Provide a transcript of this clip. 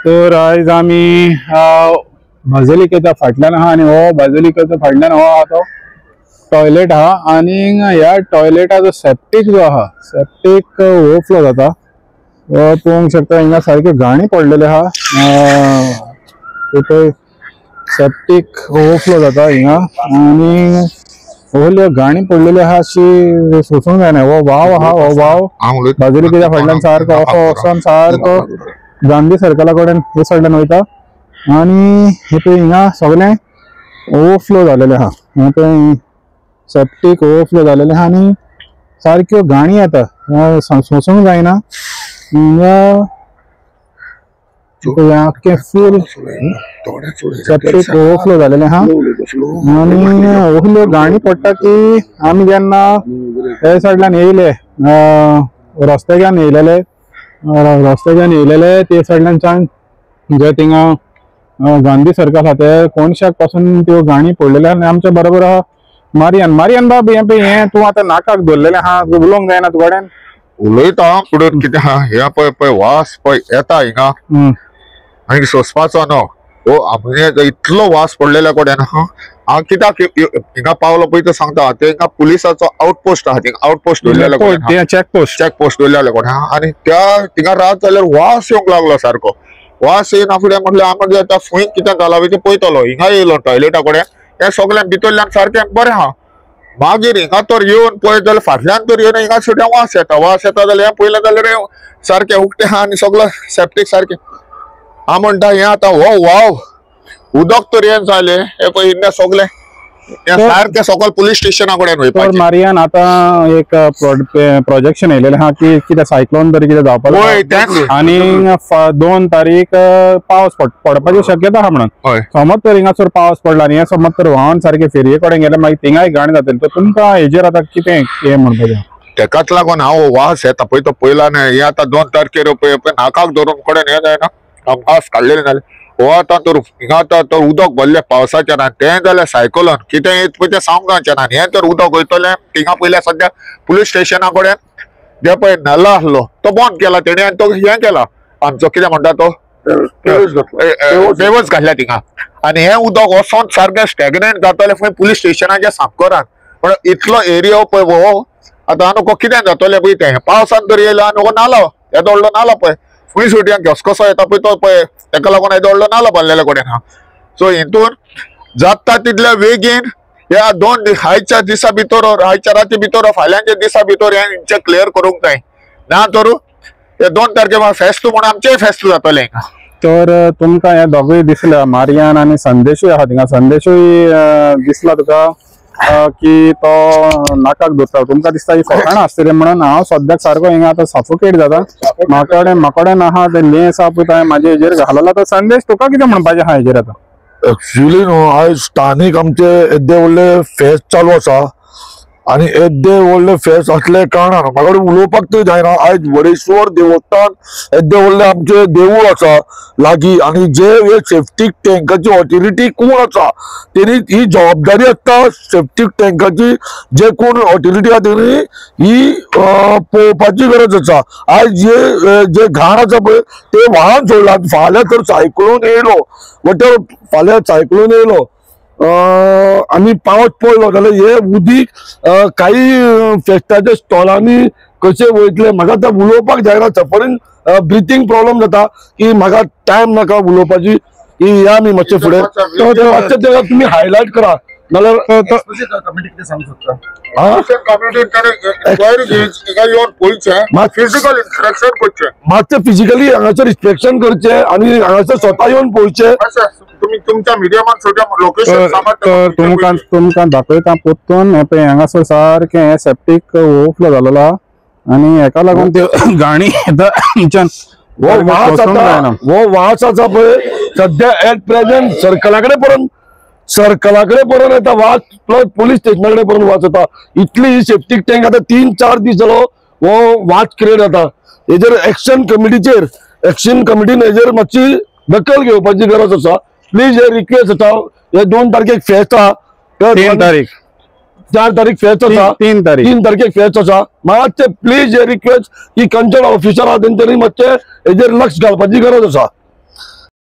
तर आयज आमी बाजलिकेच्या फाटल्यान आहा आणि हो बाजलिकेच्या फाटल्यान हो आहा तो टॉयलेट आहा आणि ह्या टॉयलेटाचो सेप्टिक जो आहा सेप्टिक ओवरफ्लो जाता पळोवंक शकता हिंगा सारखे घाणी पडलेले आहा सेप्टिक ओवरफ्लो जाता हिंगा आणि व्हडल्यो घाणी पडलेली आहा अशी सोसूंक जायना। हो वाव आहा हो वाव बाजलिकेच्या फाटल्यान सारको असो वचोन सारको गांधी सर्कला कडेन हे सायडीन वयता आणि हे पळय हिंगा सगळे ओवरफ्लो जालेले आहा। हे पळय सेप्टिक ओवरफ्लो जालेले आहा आणि सारक्यो घाणी येता सोसूंक जायना हिंगा फुल सेप्टिक ओवरफ्लो जालेले आहा आणि व्हडल्यो घाणी पडटा की आमी जेन्ना हे सायडीन येयले रस्त्याच्यान येयलेले ते सायडीनच्यान जे थिंगा गांधी सर्कल आहा ते कोणशाक पासून त्यो घाणी पडलेले आहा। आमच्या बरोबर आहा मारियन बाब हे तू आता नाकाक धरलेले आहा उलोवंक जायना तुकडेन उलयता फुडें कितें आहा हे पळय वास पळय येता हिंगा आनी सोंसपाचो न्हू हो आमगे इतलो वास पडलेल्या कडेन हांव कित्याक हिंगा पावलो पळय ते सांगता ते हिंगा पुलिसाचो आउटपोस्ट आहा थिंगा आउटपोस्ट दवरलेलो चेकपोस्ट दवरलेलो कडेन आनी त्या थिंगा रात जाल्यार वास येवंक लागलो सारको वास येना फुडें म्हटल्यार आमी आतां फूंय कितें घालावी ते पळयतलो हिंगा येयलो टॉयलेटा कडेन हे सगळ्यां भितरल्यान सारकें बरें आहा मागीर हिंगा तर येवन पळयत जाल्यार फाटल्यान तर येवन हिंगा सुद्दां वास येता जाल्यार हें पळयलें जाल्यार सारकें उकतें आहा आनी सगळो सेप्टीक सारकें हांव म्हणटा हें आतां हो वाव उदक तर हें जालें हे पळय इन्ने सगळें सारकें सकयल पुलीस स्टेशना कडेन वयपाचें। मारियान आतां एक प्रोजेक्शन येयलेलें आहा की कितें सायक्लोन तरी कितें जावपाक आनी 2 तारीख पावस पडपाची शक्यता आहा म्हणून समज तर हिंगासर पावस पडला आनी हे समज तर व्हांवन सारकें फेरये कडेन गेले मागीर थिंगाय घाण जातली तर तुमकां हेजेर आतां कितें हें म्हणपाचें तेकाच लागून हांव वास येता पळय तो पयला न्हय हे आतां 2 तारखेर पळय नाकाक धरून कडेन हें जायना वास काडलेलें जालें हो आतां तर हिंगा तर उदक भरलें पावसाचें ना तें जाल्यार सायक्लोन कितें येत पळय तें सांगूंक ना हें तर उदक वयतलें हिंगा पयल्या सद्या पुलीस स्टेशना कडेन जे पळय नल्ला आसलो तो बंद केला तेणें आनी तो हें केला आमचो कितें म्हणटा तो बेवच घातल्या थिंगा आनी हें उदक वचोन सारकें स्टॅग्नेंट जातलें खंय पुलीस स्टेशनाच्या सामकोरान पण इतलो एरिया पळय हो आतां नको कितें जातलें पळय तें पावसान तर येयलो आनी हो नालो येदो व्हडलो नालो पळय फुंय सुटयान घसघसो येता पळय तो पळय तेका लागून येदो व्हडलो नालो बांदलेल्या कडेन आहा। सो हितून जाता तितल्या बेगीन ह्या 2 आयच्या दिसा भितर आयच्या राती भितर फाल्यांच्या दिसा भितर हें क्लियर करूंक जाय ना तर हे 2 तारखेर फेस्त म्हणून आमचेय फेस्त जातलें। तर तुमकां हे दोगूय दिसल्या मारियान आनी संदेशूय आहा थिंगा संदेशूय दिसला तुका की तो नाकाक धरता तुमकां दिसता ही फकाणां आसतली म्हणून हांव सद्याक सारको हिंगा आतां सफोकेट जाता म्हाकोडेन आहा ते लेंस आहा पळय हांवें म्हाजे हेजेर घालला तर संदेश तुका कितें म्हणपाचें आहा हेजेर आतां एक्चुअली न्हू आयज स्थानीक आमचे येदे व्हडले फेस्त चालू आसा आनी येदे व्हडले फेस्त असले कारणान म्हाका उलोवपाक तरी जायना आयज वडेश्वर देवस्थान येदे व्हडले आमचे देवूळ आसा लागीं आनी जे सेफ्टीक टँकाची ऑथॉरिटी कोण आसा तेणी ही जबाबदारी आसता सेफ्टीक टँकाची जे कोण ऑथॉरिटी आसा तेणी ही पळोवपाची गरज आसा। आयज जे घाण आसा पळय ते व्हाळान सोडला फाल्यां तर सायक्लोन येयलो वॉटेवर फाल्यां सायक्लोन येयलो आनी पावस पडलो जाल्यार हे उदीक काही फेस्टाच्या स्टॉलांनी कशें वयतले म्हाका आतां उलोवपाक जायना सफरींग ब्रिथींग प्रॉब्लम जाता की म्हाका टायम नाका उलोवपाची की या आमी मातशें फुडें मातशें तेका तुमी हायलायट करा नाल्यार मातशें फिजिकली हांगासर इन्स्पेक्शन करचें आनी हांगासर स्वता येवन पळोवचें तुमच्या मिडियमान लोकेशन तुमकां दाखयता पोत्तून हे पळय हांगासर सारकें हे सेप्टीक ओवरफ्लो जालेलो आहा आनी हेका लागून त्यो घाणी येता वो वास आसा पळय सद्या एट प्रेजेंट सर्कला कडेन पर्यंत येता वास प्लस पुलीस स्टेशना कडेन पर्यंत वास येता इतली सेफ्टीक टँक आतां 3-4 दीस जालो हो वास क्रिएट जाता हेजेर एक्शन कमिटीन हेजेर मातशी दखल घेवपाची गरज आसा प्लीज हे रिक्वेस्ट आसा हे 2 तारखेक फेस्त आहा 3 तारीख 4 तारीख फेस्त आसा 3 तारखेक फेस्त आसा मातशें प्लीज हे रिक्वेस्ट की कंसर्न ऑफिसर आहा तेंच्यांनी मातशें हेजेर लक्ष घालपाची गरज आसा।